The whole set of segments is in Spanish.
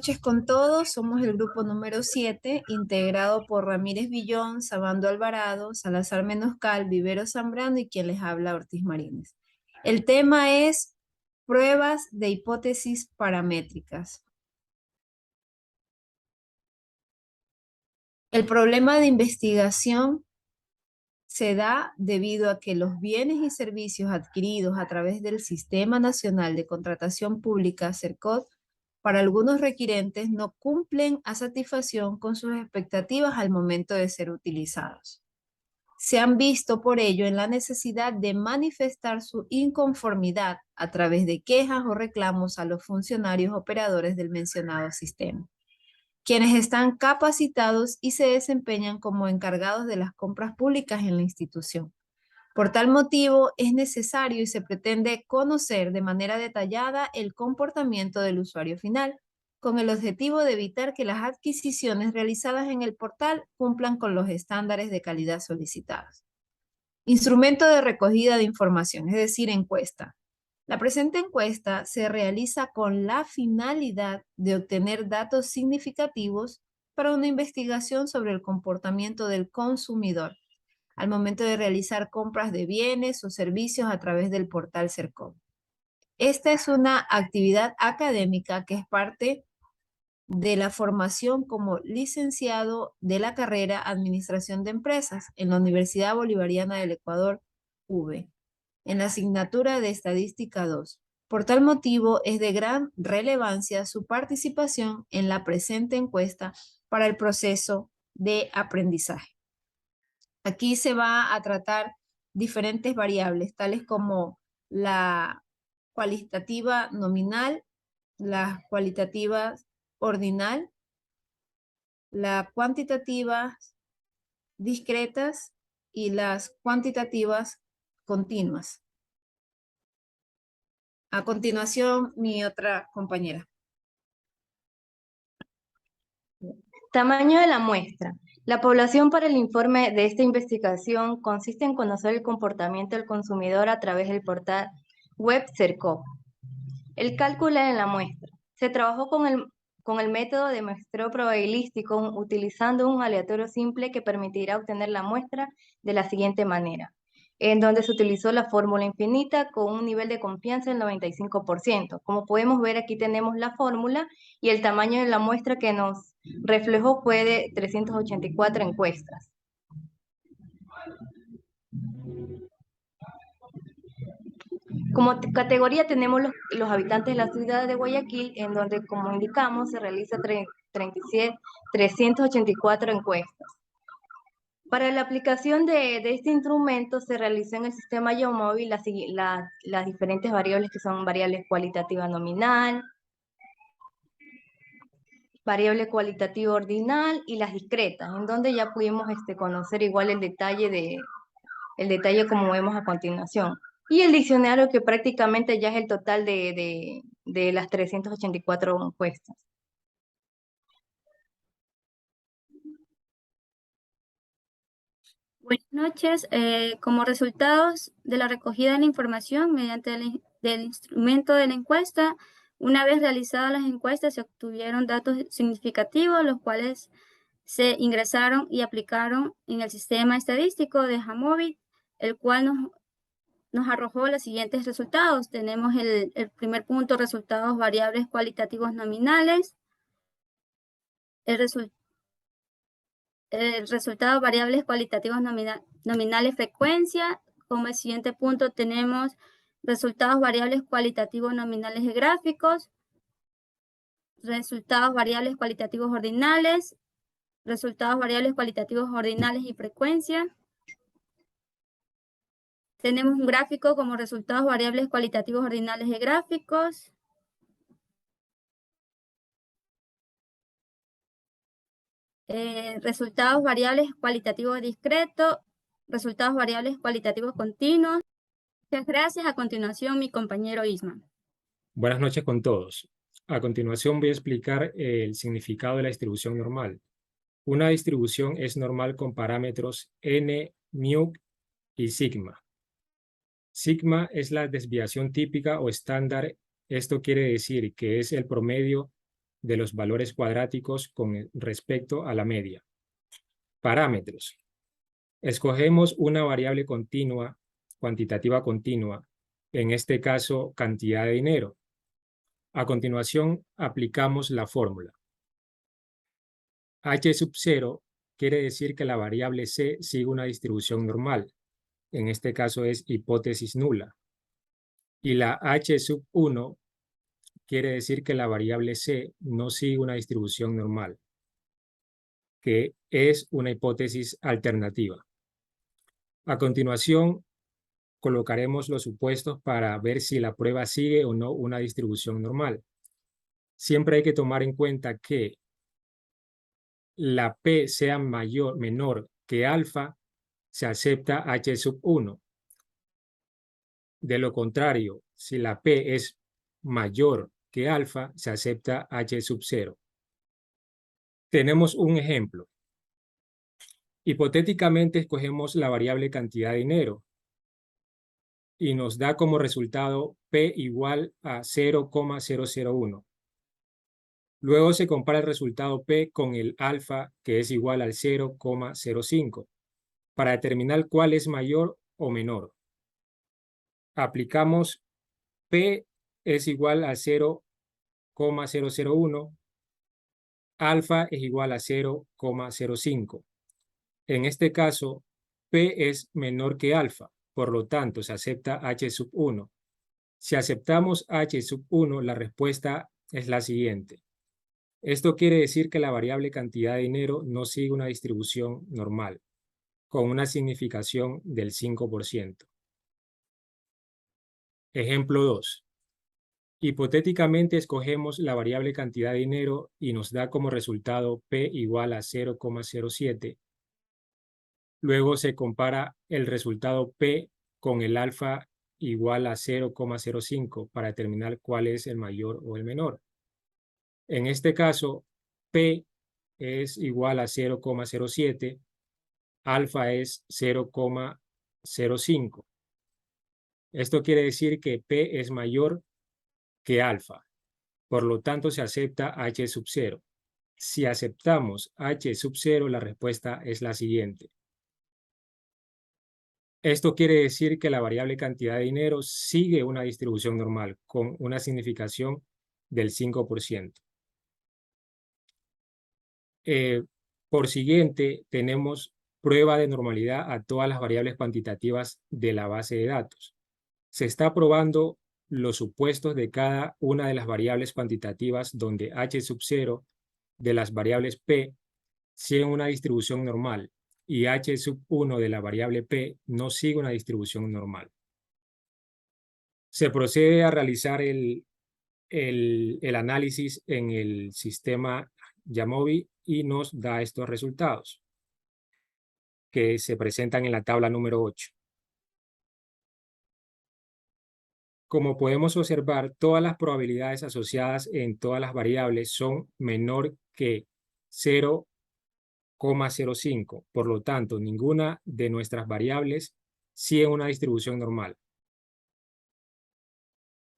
noches con todos. Somos el grupo número 7, integrado por Ramírez Villón, Sabando Alvarado, Salazar Menoscal, Vivero Zambrano y quien les habla, Ortiz Marínez. El tema es pruebas de hipótesis paramétricas. El problema de investigación se da debido a que los bienes y servicios adquiridos a través del Sistema Nacional de Contratación Pública, SERCOT, para algunos requirentes no cumplen a satisfacción con sus expectativas al momento de ser utilizados. Se han visto por ello en la necesidad de manifestar su inconformidad a través de quejas o reclamos a los funcionarios operadores del mencionado sistema, quienes están capacitados y se desempeñan como encargados de las compras públicas en la institución. Por tal motivo, es necesario y se pretende conocer de manera detallada el comportamiento del usuario final, con el objetivo de evitar que las adquisiciones realizadas en el portal cumplan con los estándares de calidad solicitados. Instrumento de recogida de información, es decir, encuesta. La presente encuesta se realiza con la finalidad de obtener datos significativos para una investigación sobre el comportamiento del consumidor al momento de realizar compras de bienes o servicios a través del portal SERCOP. Esta es una actividad académica que es parte de la formación como licenciado de la carrera Administración de Empresas en la Universidad Bolivariana del Ecuador, UB, en la asignatura de Estadística 2. Por tal motivo, es de gran relevancia su participación en la presente encuesta para el proceso de aprendizaje. Aquí se va a tratar diferentes variables, tales como la cualitativa nominal, las cualitativas ordinal, las cuantitativas discretas y las cuantitativas continuas. A continuación, mi otra compañera. Tamaño de la muestra. La población para el informe de esta investigación consiste en conocer el comportamiento del consumidor a través del portal web SERCOP. El cálculo de la muestra. Se trabajó con el método de muestreo probabilístico utilizando un aleatorio simple que permitirá obtener la muestra de la siguiente manera, en donde se utilizó la fórmula infinita con un nivel de confianza del 95%. Como podemos ver, aquí tenemos la fórmula y el tamaño de la muestra que nos reflejó fue de 384 encuestas. Como categoría tenemos los habitantes de la ciudad de Guayaquil, en donde, como indicamos, se realiza 384 encuestas. Para la aplicación de este instrumento se realizó en el sistema YoMóvil las diferentes variables que son variables cualitativa nominal, variable cualitativa ordinal y las discretas, en donde ya pudimos conocer igual el detalle como vemos a continuación. Y el diccionario que prácticamente ya es el total de las 384 encuestas. Buenas noches. Como resultados de la recogida de la información mediante del instrumento de la encuesta, una vez realizadas las encuestas se obtuvieron datos significativos, los cuales se ingresaron y aplicaron en el sistema estadístico de Jamovi, el cual nos arrojó los siguientes resultados. Tenemos el primer punto, resultados variables cualitativos nominales. El resultado variables cualitativos nominales frecuencia. Como el siguiente punto tenemos resultados variables cualitativos nominales de gráficos, resultados variables cualitativos ordinales, resultados variables cualitativos ordinales y frecuencia. Tenemos un gráfico como resultados variables cualitativos ordinales de gráficos. Resultados variables cualitativos discretos, resultados variables cualitativos continuos. Muchas gracias. A continuación, mi compañero Isma. Buenas noches con todos. A continuación voy a explicar el significado de la distribución normal. Una distribución es normal con parámetros n, mu y sigma. Sigma es la desviación típica o estándar. Esto quiere decir que es el promedio de los valores cuadráticos con respecto a la media. Parámetros. Escogemos una variable continua, cuantitativa continua, en este caso cantidad de dinero. A continuación, aplicamos la fórmula. H sub 0 quiere decir que la variable C sigue una distribución normal. En este caso es hipótesis nula. Y la H sub 1 quiere decir que la variable C no sigue una distribución normal, que es una hipótesis alternativa. A continuación, colocaremos los supuestos para ver si la prueba sigue o no una distribución normal. Siempre hay que tomar en cuenta que la P sea menor que alfa, se acepta H sub 1. De lo contrario, si la P es mayor que alfa, se acepta H sub 0. Tenemos un ejemplo. Hipotéticamente escogemos la variable cantidad de dinero y nos da como resultado P igual a 0,001. Luego se compara el resultado P con el alfa, que es igual al 0,05, para determinar cuál es mayor o menor. Aplicamos P es igual a 0,001, alfa es igual a 0,05. En este caso, P es menor que alfa, por lo tanto se acepta H sub 1. Si aceptamos H sub 1, la respuesta es la siguiente. Esto quiere decir que la variable cantidad de dinero no sigue una distribución normal, con una significación del 5%. Ejemplo 2. Hipotéticamente escogemos la variable cantidad de dinero y nos da como resultado P igual a 0,07. Luego se compara el resultado P con el alfa igual a 0,05 para determinar cuál es el mayor o el menor. En este caso, P es igual a 0,07, alfa es 0,05. Esto quiere decir que P es mayor que alfa. Por lo tanto, se acepta H sub 0. Si aceptamos H sub 0, la respuesta es la siguiente. Esto quiere decir que la variable cantidad de dinero sigue una distribución normal con una significación del 5%. Por siguiente, tenemos prueba de normalidad a todas las variables cuantitativas de la base de datos. Se está probando los supuestos de cada una de las variables cuantitativas donde H sub 0 de las variables P sigue una distribución normal y H sub 1 de la variable P no sigue una distribución normal. Se procede a realizar el análisis en el sistema Jamovi y nos da estos resultados que se presentan en la tabla número 8. Como podemos observar, todas las probabilidades asociadas en todas las variables son menor que 0,05. Por lo tanto, ninguna de nuestras variables sigue una distribución normal.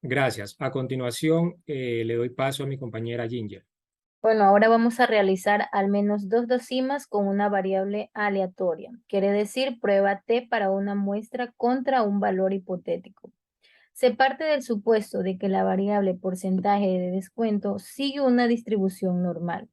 Gracias. A continuación, le doy paso a mi compañera Ginger. Bueno, ahora vamos a realizar al menos 2 docimas con una variable aleatoria. Quiere decir prueba T para una muestra contra un valor hipotético. Se parte del supuesto de que la variable porcentaje de descuento sigue una distribución normal.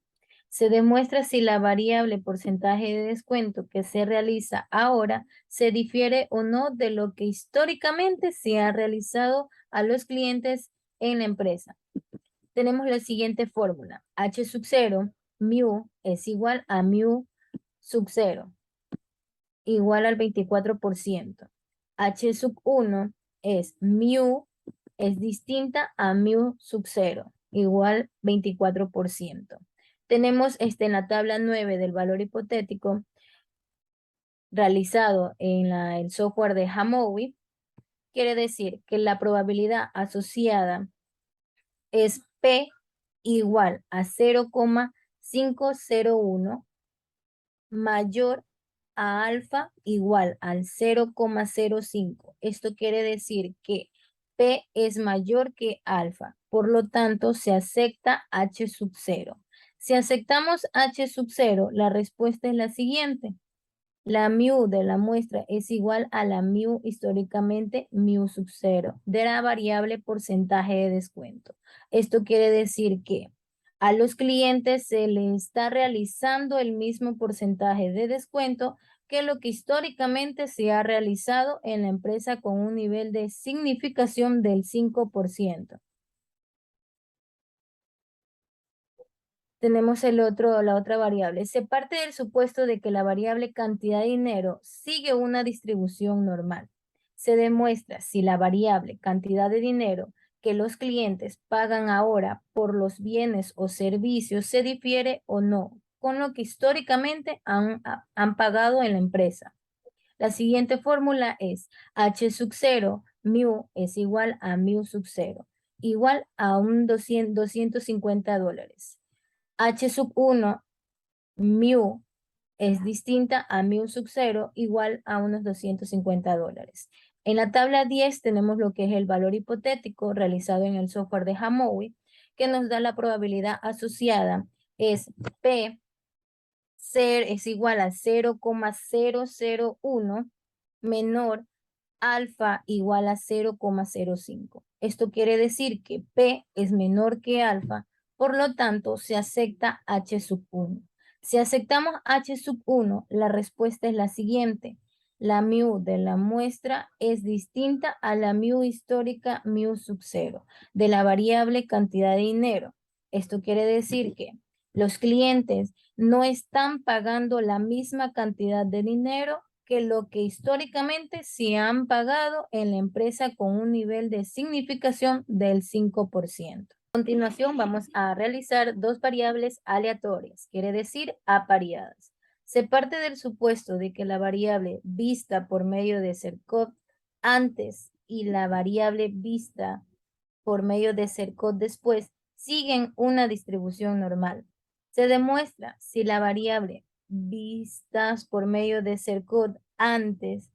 Se demuestra si la variable porcentaje de descuento que se realiza ahora se difiere o no de lo que históricamente se ha realizado a los clientes en la empresa. Tenemos la siguiente fórmula. H sub 0, mu, es igual a mu sub 0, igual al 24%. H sub 1 es mu, es distinta a mu sub 0, igual 24%. Tenemos en la tabla 9 del valor hipotético realizado en el software de Jamovi, quiere decir que la probabilidad asociada es P igual a 0,501 mayor a alfa igual al 0,05. Esto quiere decir que P P es mayor que alfa. Por lo tanto, se acepta H sub 0. Si aceptamos H sub 0, la respuesta es la siguiente. La mu de la muestra es igual a la mu históricamente mu sub 0 de la variable porcentaje de descuento. Esto quiere decir que a los clientes se les está realizando el mismo porcentaje de descuento que lo que históricamente se ha realizado en la empresa con un nivel de significación del 5%. Tenemos la otra variable. Se parte del supuesto de que la variable cantidad de dinero sigue una distribución normal. Se demuestra si la variable cantidad de dinero que los clientes pagan ahora por los bienes o servicios se difiere o no con lo que históricamente han pagado en la empresa. La siguiente fórmula es H sub 0, mu es igual a mu sub 0, igual a un $250. H sub 1, mu, es distinta a mu sub 0, igual a unos $250. En la tabla 10 tenemos lo que es el valor hipotético realizado en el software de Hamowy, que nos da la probabilidad asociada, es P es igual a 0,001 menor alfa igual a 0,05. Esto quiere decir que P es menor que alfa, por lo tanto se acepta H sub 1. Si aceptamos H sub 1, la respuesta es la siguiente. La mu de la muestra es distinta a la mu histórica mu sub 0 de la variable cantidad de dinero. Esto quiere decir que los clientes no están pagando la misma cantidad de dinero que lo que históricamente se han pagado en la empresa con un nivel de significación del 5%. A continuación vamos a realizar dos variables aleatorias, quiere decir apareadas. Se parte del supuesto de que la variable vista por medio de CERCOT antes y la variable vista por medio de CERCOT después siguen una distribución normal. Se demuestra si la variable vistas por medio de CERCOT antes,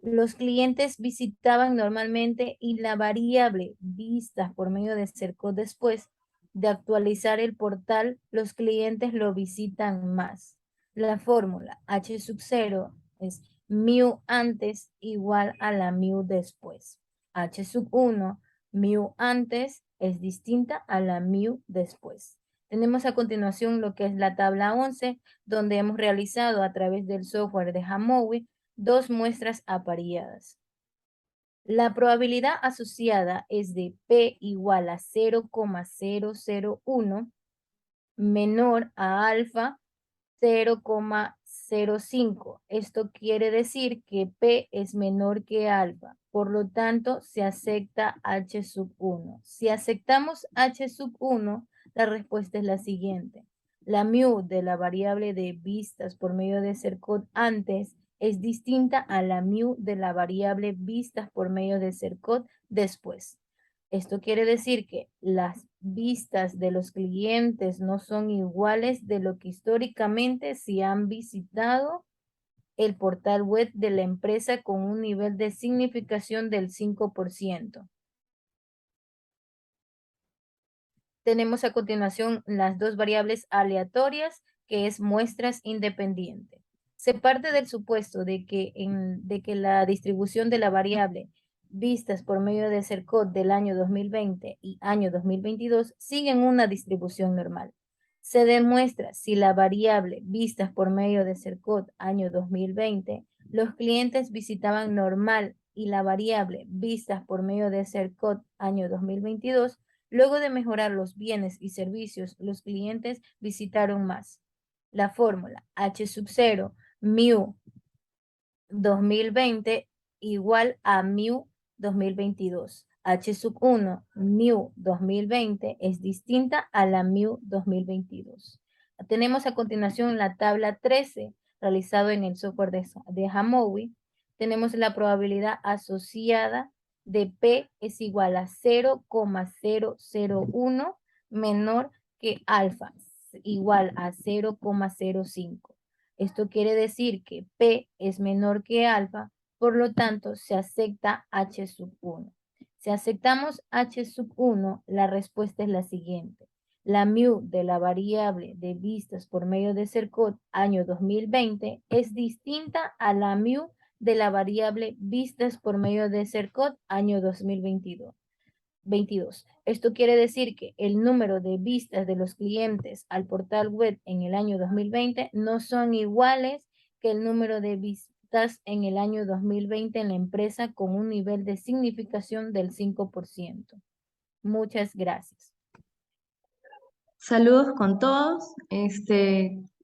los clientes visitaban normalmente y la variable vistas por medio de CERCOT después de actualizar el portal, los clientes lo visitan más. La fórmula H sub 0 es mu antes igual a la mu después. H sub 1, mu antes es distinta a la mu después. Tenemos a continuación lo que es la tabla 11, donde hemos realizado a través del software de Hamowy dos muestras apareadas. La probabilidad asociada es de P igual a 0,001 menor a alfa 0,05. Esto quiere decir que P es menor que alfa. Por lo tanto, se acepta H sub 1. Si aceptamos H sub 1, la respuesta es la siguiente. La mu de la variable de vistas por medio de CERCOT antes es distinta a la mu de la variable vistas por medio de CERCOT después. Esto quiere decir que las vistas de los clientes no son iguales de lo que históricamente se han visitado el portal web de la empresa con un nivel de significación del 5%. Tenemos a continuación las dos variables aleatorias, que es muestras independientes. Se parte del supuesto de que la distribución de la variable vistas por medio de CERCOT del año 2020 y año 2022 siguen una distribución normal. Se demuestra si la variable vistas por medio de CERCOT año 2020, los clientes visitaban normal y la variable vistas por medio de CERCOT año 2022, luego de mejorar los bienes y servicios, los clientes visitaron más. La fórmula H sub 0 mu 2020 igual a mu 2022. H sub 1 mu 2020 es distinta a la mu 2022. Tenemos a continuación la tabla 13 realizado en el software de Hamowy. Tenemos la probabilidad asociada de P es igual a 0,001 menor que alfa igual a 0,05. Esto quiere decir que P es menor que alfa, por lo tanto se acepta H sub 1. Si aceptamos H1, la respuesta es la siguiente. La mu de la variable de vistas por medio de CERCOT año 2020 es distinta a la mu de la variable vistas por medio de CERCOT año 2022. Esto quiere decir que el número de vistas de los clientes al portal web en el año 2020 no son iguales que el número de vistas en el año 2020 en la empresa con un nivel de significación del 5%. Muchas gracias. Saludos con todos.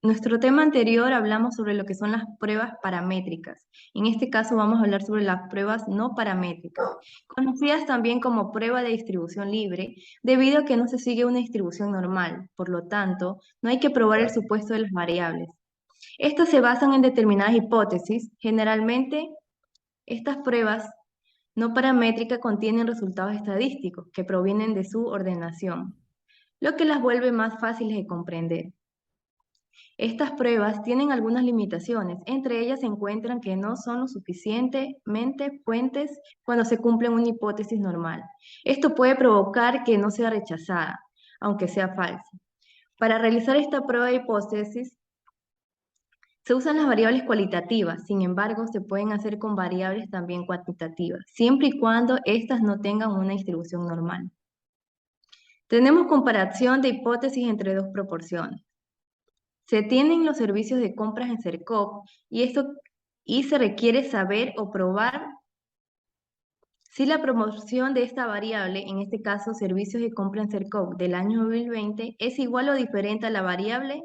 Nuestro tema anterior hablamos sobre lo que son las pruebas paramétricas. En este caso vamos a hablar sobre las pruebas no paramétricas, conocidas también como prueba de distribución libre, debido a que no se sigue una distribución normal. Por lo tanto, no hay que probar el supuesto de las variables. Estas se basan en determinadas hipótesis. Generalmente, estas pruebas no paramétricas contienen resultados estadísticos que provienen de su ordenación, lo que las vuelve más fáciles de comprender. Estas pruebas tienen algunas limitaciones, entre ellas se encuentran que no son lo suficientemente fuentes cuando se cumple una hipótesis normal. Esto puede provocar que no sea rechazada, aunque sea falsa. Para realizar esta prueba de hipótesis, se usan las variables cualitativas, sin embargo, se pueden hacer con variables también cuantitativas, siempre y cuando éstas no tengan una distribución normal. Tenemos comparación de hipótesis entre dos proporciones. Se tienen los servicios de compras en CERCOP y se requiere saber o probar si la proporción de esta variable, en este caso servicios de compra en CERCOP del año 2020, es igual o diferente a la variable.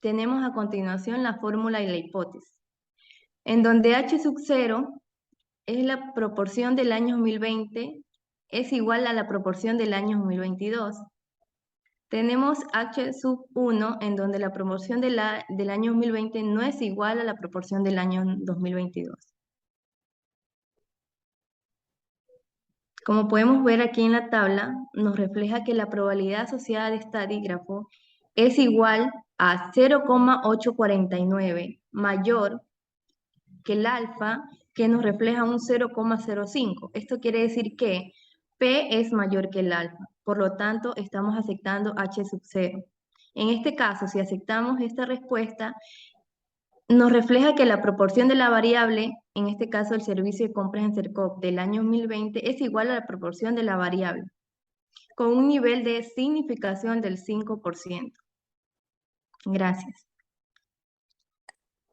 Tenemos a continuación la fórmula y la hipótesis, en donde H0 es la proporción del año 2020, es igual a la proporción del año 2022. Tenemos H1, en donde la proporción del año 2020 no es igual a la proporción del año 2022. Como podemos ver aquí en la tabla, nos refleja que la probabilidad asociada de este dígrafo es igual a 0,849, mayor que el alfa, que nos refleja un 0,05. Esto quiere decir que P es mayor que el alfa, por lo tanto estamos aceptando H0. En este caso, si aceptamos esta respuesta, nos refleja que la proporción de la variable, en este caso el servicio de compras en CERCOP del año 2020, es igual a la proporción de la variable, con un nivel de significación del 5%. Gracias.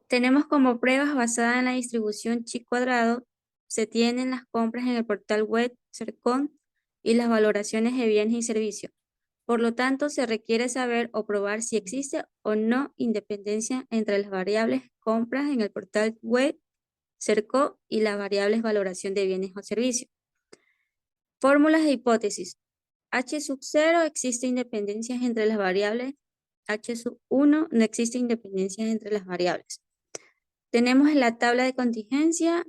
Tenemos como pruebas basadas en la distribución chi cuadrado, se tienen las compras en el portal web CERCOP y las valoraciones de bienes y servicios. Por lo tanto, se requiere saber o probar si existe o no independencia entre las variables compras en el portal web CERCOP y las variables valoración de bienes o servicios. Fórmulas de hipótesis. H0 existe independencias entre las variables. H1 no existe independencias entre las variables. Tenemos la tabla de contingencia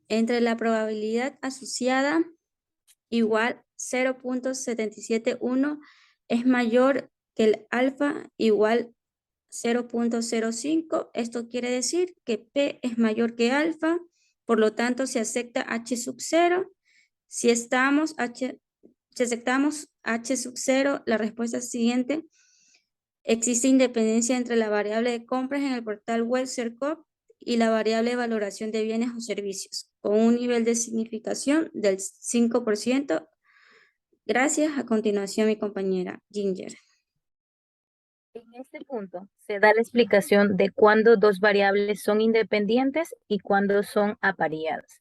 entre la probabilidad asociada igual 0.771 es mayor que el alfa igual 0.05. Esto quiere decir que P es mayor que alfa, por lo tanto se acepta H0. Si aceptamos H0, la respuesta es siguiente. Existe independencia entre la variable de compras en el portal web CERCOP y la variable de valoración de bienes o servicios, con un nivel de significación del 5%. Gracias. A continuación, mi compañera Ginger. En este punto se da la explicación de cuándo dos variables son independientes y cuándo son apareadas.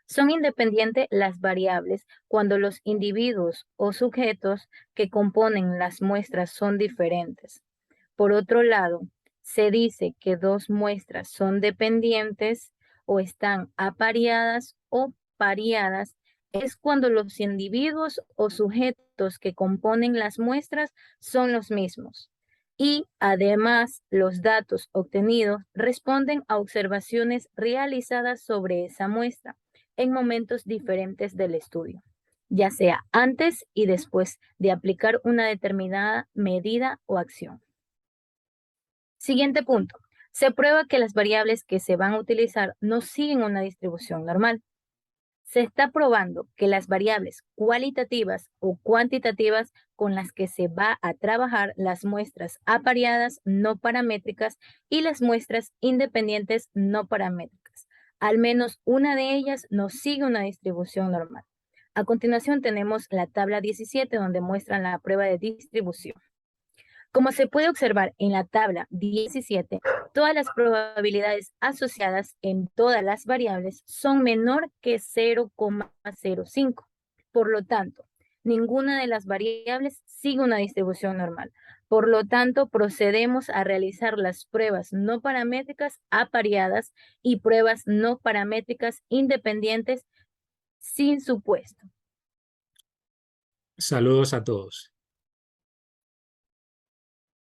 Son independientes las variables cuando los individuos o sujetos que componen las muestras son diferentes. Por otro lado, se dice que dos muestras son dependientes o están apareadas o pareadas es cuando los individuos o sujetos que componen las muestras son los mismos. Y además, los datos obtenidos responden a observaciones realizadas sobre esa muestra en momentos diferentes del estudio, ya sea antes y después de aplicar una determinada medida o acción. Siguiente punto. Se prueba que las variables que se van a utilizar no siguen una distribución normal. Se está probando que las variables cualitativas o cuantitativas con las que se va a trabajar las muestras apareadas no paramétricas y las muestras independientes no paramétricas. Al menos una de ellas no sigue una distribución normal. A continuación tenemos la tabla 17 donde muestran la prueba de distribución. Como se puede observar en la tabla 17, todas las probabilidades asociadas en todas las variables son menor que 0,05. Por lo tanto, ninguna de las variables sigue una distribución normal. Por lo tanto, procedemos a realizar las pruebas no paramétricas apareadas y pruebas no paramétricas independientes sin supuesto. Saludos a todos.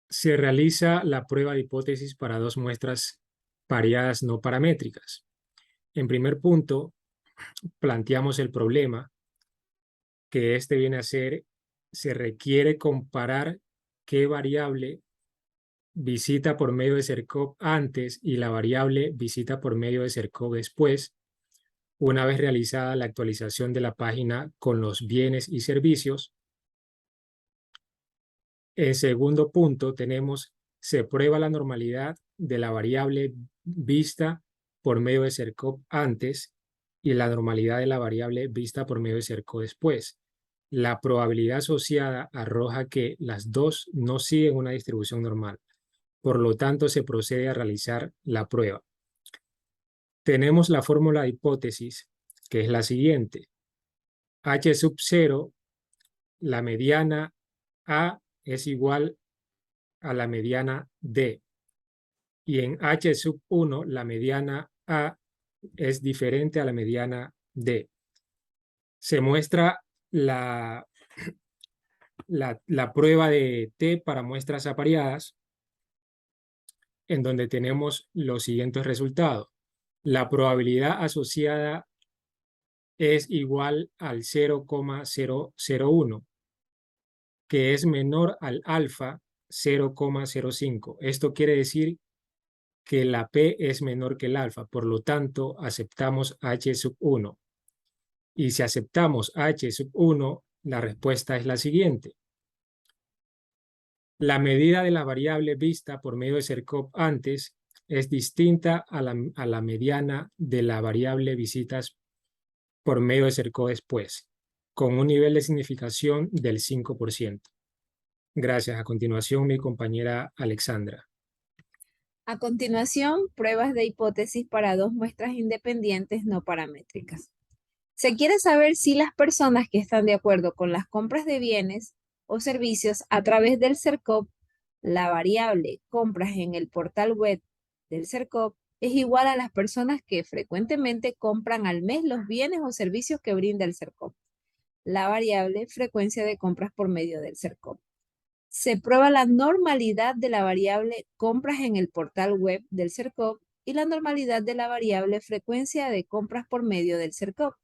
Se realiza la prueba de hipótesis para dos muestras pareadas no paramétricas. En primer punto, planteamos el problema que este viene a ser, se requiere comparar qué variable visita por medio de CERCOP antes y la variable visita por medio de CERCOP después, una vez realizada la actualización de la página con los bienes y servicios. En segundo punto tenemos, se prueba la normalidad de la variable vista por medio de CERCOP antes y la normalidad de la variable vista por medio de CERCOP después. La probabilidad asociada arroja que las dos no siguen una distribución normal. Por lo tanto, se procede a realizar la prueba. Tenemos la fórmula de hipótesis, que es la siguiente. H sub 0, la mediana A es igual a la mediana D. Y en H sub 1, la mediana A es diferente a la mediana D. Se muestra la prueba de T para muestras apareadas, en donde tenemos los siguientes resultados. La probabilidad asociada es igual al 0,001, que es menor al alfa 0,05. Esto quiere decir que la P es menor que el alfa, por lo tanto aceptamos H sub 1. Y si aceptamos H sub 1, la respuesta es la siguiente. La medida de la variable vista por medio de CERCOP antes es distinta a la mediana de la variable visitas por medio de CERCOP después, con un nivel de significación del 5%. Gracias. A continuación, mi compañera Alexandra. A continuación, pruebas de hipótesis para dos muestras independientes no paramétricas. Se quiere saber si las personas que están de acuerdo con las compras de bienes o servicios a través del CERCOP, la variable compras en el portal web del CERCOP es igual a las personas que frecuentemente compran al mes los bienes o servicios que brinda el CERCOP, la variable frecuencia de compras por medio del CERCOP. Se prueba la normalidad de la variable compras en el portal web del CERCOP y la normalidad de la variable frecuencia de compras por medio del CERCOP.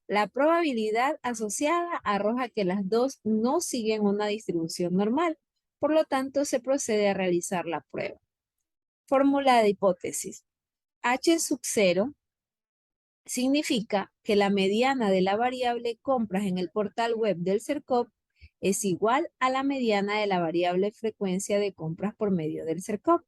La probabilidad asociada arroja que las dos no siguen una distribución normal. Por lo tanto, se procede a realizar la prueba. Fórmula de hipótesis. H sub 0 significa que la mediana de la variable compras en el portal web del CERCOP es igual a la mediana de la variable frecuencia de compras por medio del CERCOP.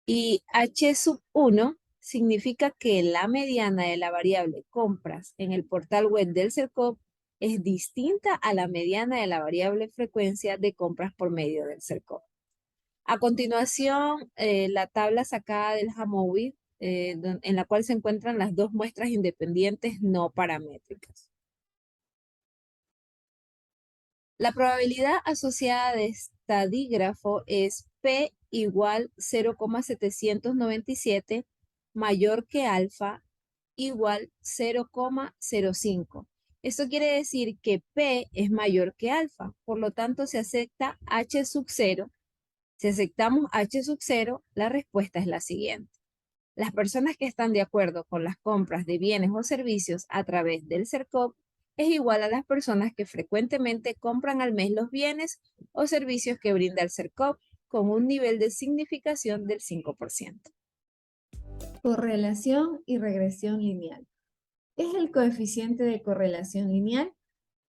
Y H sub 1 significa que la mediana de la variable compras en el portal web del CERCOP es distinta a la mediana de la variable frecuencia de compras por medio del CERCOP. A continuación, la tabla sacada del Jamovi, en la cual se encuentran las dos muestras independientes no paramétricas. La probabilidad asociada de este dígrafo es P igual 0,797 mayor que alfa igual 0,05. Esto quiere decir que P es mayor que alfa, por lo tanto se acepta H sub 0. Si aceptamos H sub 0, la respuesta es la siguiente. Las personas que están de acuerdo con las compras de bienes o servicios a través del CERCOP es igual a las personas que frecuentemente compran al mes los bienes o servicios que brinda el CERCOP con un nivel de significación del 5%. Correlación y regresión lineal. es el coeficiente de correlación lineal?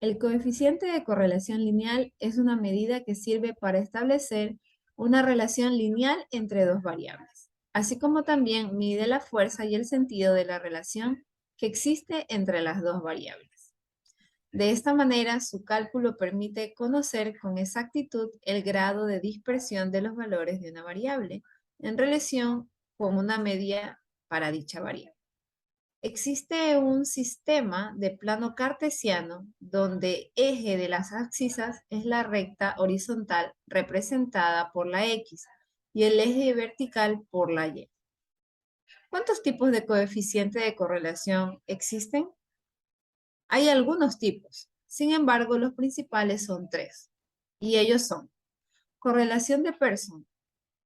El coeficiente de correlación lineal es una medida que sirve para establecer una relación lineal entre dos variables, así como también mide la fuerza y el sentido de la relación que existe entre las dos variables. De esta manera, su cálculo permite conocer con exactitud el grado de dispersión de los valores de una variable en relación con una media para dicha variable. Existe un sistema de plano cartesiano donde eje de las abscisas es la recta horizontal representada por la X y el eje vertical por la Y. ¿Cuántos tipos de coeficiente de correlación existen? Hay algunos tipos, sin embargo, los principales son tres, y ellos son: correlación de Pearson.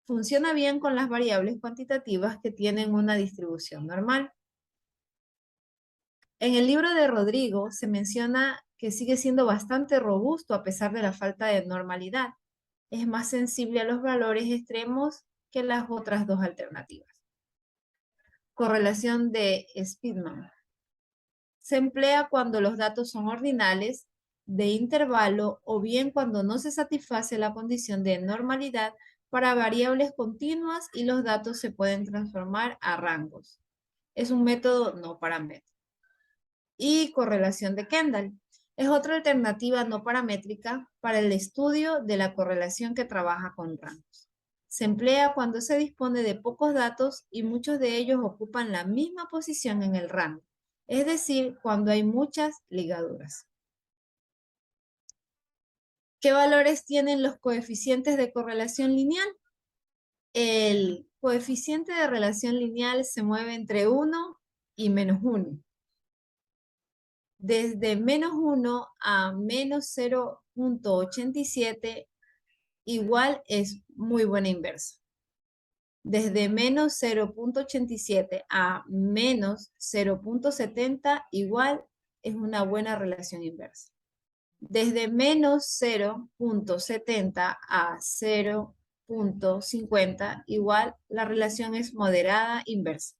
Funciona bien con las variables cuantitativas que tienen una distribución normal. En el libro de Rodrigo se menciona que sigue siendo bastante robusto a pesar de la falta de normalidad. Es más sensible a los valores extremos que las otras dos alternativas. Correlación de Spearman. Se emplea cuando los datos son ordinales, de intervalo o bien cuando no se satisface la condición de normalidad para variables continuas y los datos se pueden transformar a rangos. Es un método no paramétrico. Y correlación de Kendall. Es otra alternativa no paramétrica para el estudio de la correlación que trabaja con rangos. Se emplea cuando se dispone de pocos datos y muchos de ellos ocupan la misma posición en el rango, es decir, cuando hay muchas ligaduras. ¿Qué valores tienen los coeficientes de correlación lineal? El coeficiente de relación lineal se mueve entre 1 y -1. Desde -1 a -0.87 igual es muy buena inversa. Desde -0.87 a -0.70 igual es una buena relación inversa. Desde -0.70 a 0.50 igual la relación es moderada inversa.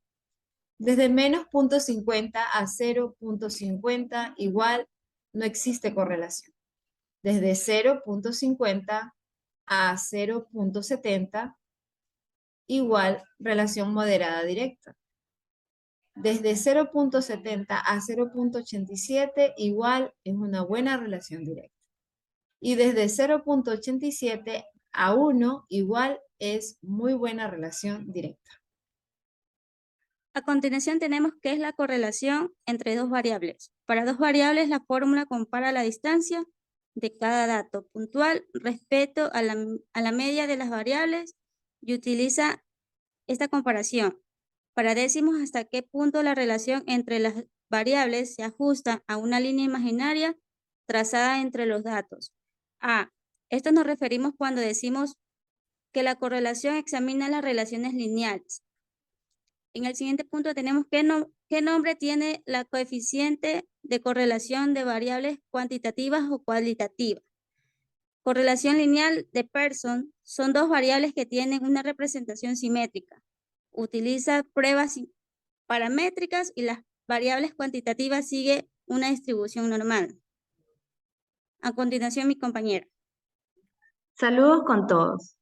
Desde -0.50 a 0.50 igual no existe correlación. Desde 0.50 a 0.70 igual relación moderada directa. Desde 0.70 a 0.87 igual es una buena relación directa. Y desde 0.87 a 1 igual es muy buena relación directa. A continuación tenemos qué es la correlación entre dos variables. Para dos variables, la fórmula compara la distancia de cada dato puntual respecto a la media de las variables y utiliza esta comparación para décimos hasta qué punto la relación entre las variables se ajusta a una línea imaginaria trazada entre los datos. A esto nos referimos cuando decimos que la correlación examina las relaciones lineales. En el siguiente punto tenemos qué nombre tiene la coeficiente de correlación de variables cuantitativas o cualitativas. Correlación lineal de Pearson son dos variables que tienen una representación simétrica. Utiliza pruebas paramétricas y las variables cuantitativas siguen una distribución normal. A continuación, mi compañera. Saludos con todos.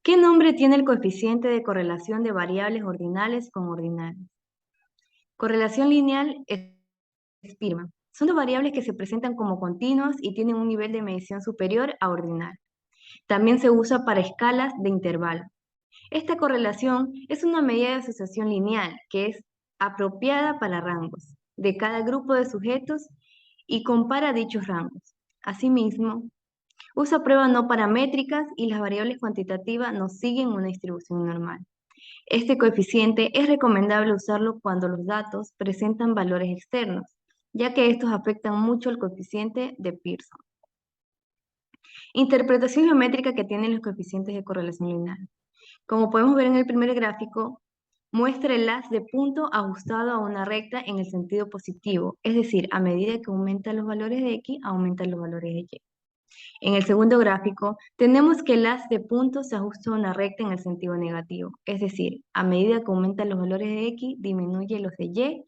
¿Qué nombre tiene el coeficiente de correlación de variables ordinales con ordinales? Correlación lineal es Spearman. Son dos variables que se presentan como continuas y tienen un nivel de medición superior a ordinal. También se usa para escalas de intervalo. Esta correlación es una medida de asociación lineal que es apropiada para rangos de cada grupo de sujetos y compara dichos rangos. Asimismo, usa pruebas no paramétricas y las variables cuantitativas no siguen una distribución normal. Este coeficiente es recomendable usarlo cuando los datos presentan valores externos, ya que estos afectan mucho el coeficiente de Pearson. Interpretación geométrica que tienen los coeficientes de correlación lineal. Como podemos ver en el primer gráfico, muestra el haz de punto ajustado a una recta en el sentido positivo, es decir, a medida que aumentan los valores de X, aumentan los valores de Y. En el segundo gráfico, tenemos que el haz de punto se ajusta a una recta en el sentido negativo, es decir, a medida que aumentan los valores de X, disminuye los de Y,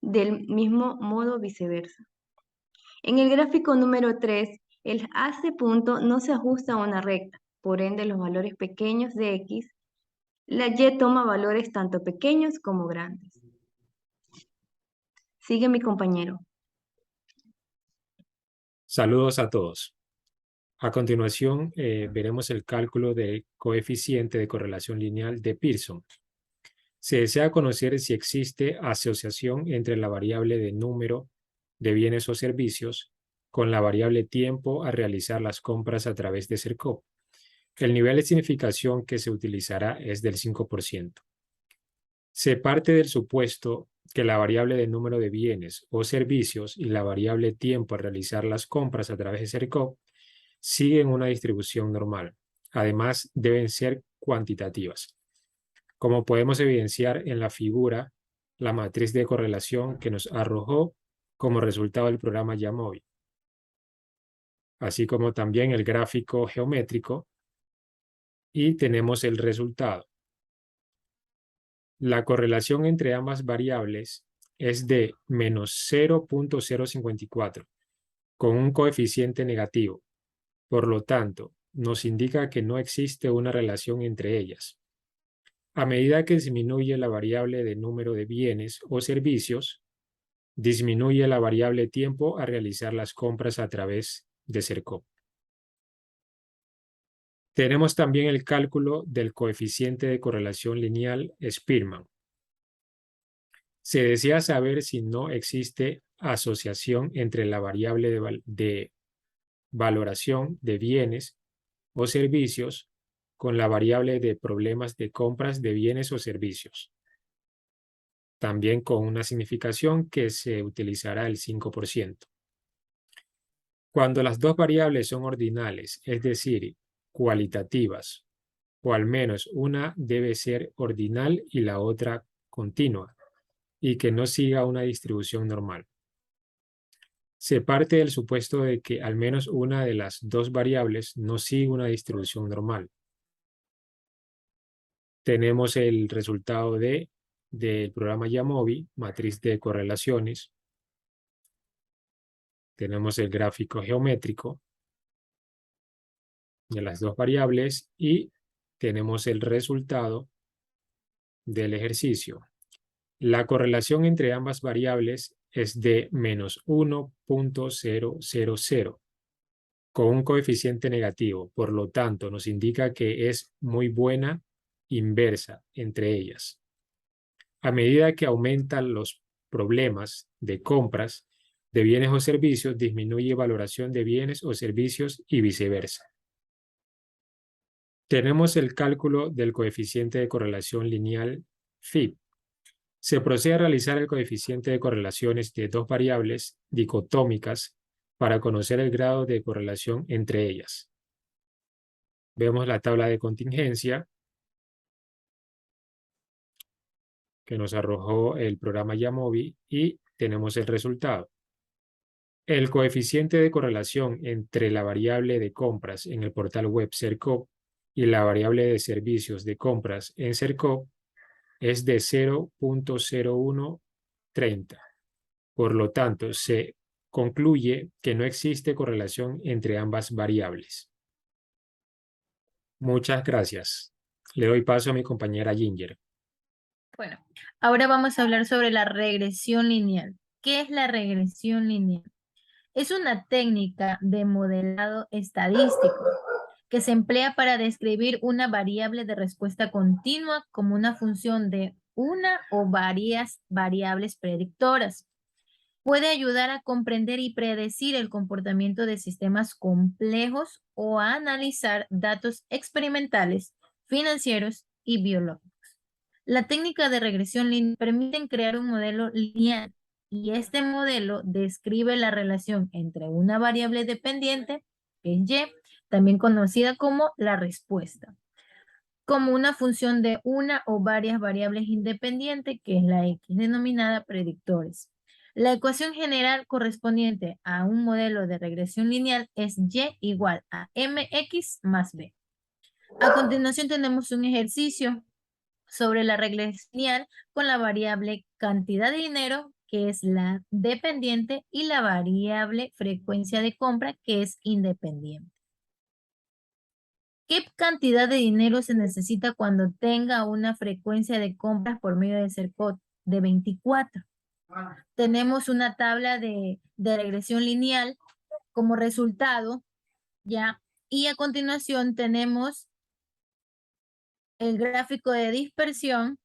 del mismo modo viceversa. En el gráfico número 3, el AC punto no se ajusta a una recta, por ende los valores pequeños de X, la Y toma valores tanto pequeños como grandes. Sigue mi compañero. Saludos a todos. A continuación, veremos el cálculo del coeficiente de correlación lineal de Pearson. Se desea conocer si existe asociación entre la variable de número de bienes o servicios con la variable tiempo a realizar las compras a través de CERCOP. El nivel de significación que se utilizará es del 5%. Se parte del supuesto que la variable de número de bienes o servicios y la variable tiempo a realizar las compras a través de CERCOP siguen una distribución normal. Además, deben ser cuantitativas. Como podemos evidenciar en la figura, la matriz de correlación que nos arrojó como resultado del programa Yamovi, así como también el gráfico geométrico, y tenemos el resultado. La correlación entre ambas variables es de menos 0.054, con un coeficiente negativo. Por lo tanto, nos indica que no existe una relación entre ellas. A medida que disminuye la variable de número de bienes o servicios, disminuye la variable tiempo a realizar las compras a través de CERCOP. Tenemos también el cálculo del coeficiente de correlación lineal Spearman. Se desea saber si no existe asociación entre la variable de valoración de bienes o servicios con la variable de problemas de compras de bienes o servicios. También con una significación que se utilizará el 5%. Cuando las dos variables son ordinales, es decir, cualitativas, o al menos una debe ser ordinal y la otra continua, y que no siga una distribución normal. Se parte del supuesto de que al menos una de las dos variables no sigue una distribución normal. Tenemos el resultado del programa Yamovi, matriz de correlaciones. Tenemos el gráfico geométrico de las dos variables y tenemos el resultado del ejercicio. La correlación entre ambas variables es de menos 1.000, con un coeficiente negativo. Por lo tanto, nos indica que es muy buena inversa entre ellas. A medida que aumentan los problemas de compras de bienes o servicios, disminuye valoración de bienes o servicios y viceversa. Tenemos el cálculo del coeficiente de correlación lineal FIB. Se procede a realizar el coeficiente de correlaciones de dos variables dicotómicas para conocer el grado de correlación entre ellas. Vemos la tabla de contingencia que nos arrojó el programa Yamovi y tenemos el resultado. El coeficiente de correlación entre la variable de compras en el portal web CERCOP y la variable de servicios de compras en CERCOP es de 0.0130. Por lo tanto, se concluye que no existe correlación entre ambas variables. Muchas gracias. Le doy paso a mi compañera Ginger. Bueno, ahora vamos a hablar sobre la regresión lineal. ¿Qué es la regresión lineal? Es una técnica de modelado estadístico que se emplea para describir una variable de respuesta continua como una función de una o varias variables predictoras. Puede ayudar a comprender y predecir el comportamiento de sistemas complejos o a analizar datos experimentales, financieros y biológicos. La técnica de regresión lineal permite crear un modelo lineal y este modelo describe la relación entre una variable dependiente, que es Y, también conocida como la respuesta, como una función de una o varias variables independientes, que es la X, denominada predictores. La ecuación general correspondiente a un modelo de regresión lineal es Y igual a MX más B. A continuación tenemos un ejercicio sobre la regresión lineal con la variable cantidad de dinero que es la dependiente, y la variable frecuencia de compra, que es independiente. ¿Qué cantidad de dinero se necesita cuando tenga una frecuencia de compras por medio de CERCOT? De 24. Tenemos una tabla de regresión lineal como resultado, ¿ya? Y a continuación tenemos el gráfico de dispersión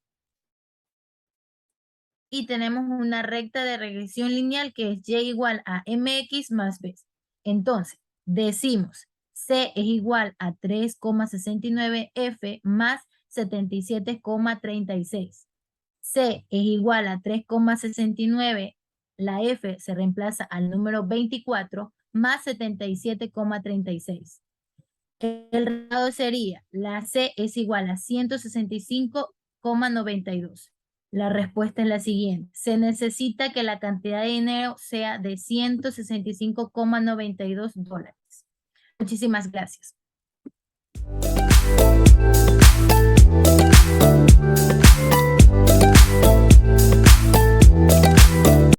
y tenemos una recta de regresión lineal que es y igual a mx más b. Entonces, decimos C es igual a 3,69 F más 77,36. C es igual a 3,69, la F se reemplaza al número 24 más 77,36. El resultado sería, la C es igual a 165,92. La respuesta es la siguiente. Se necesita que la cantidad de dinero sea de $165,92. Muchísimas gracias.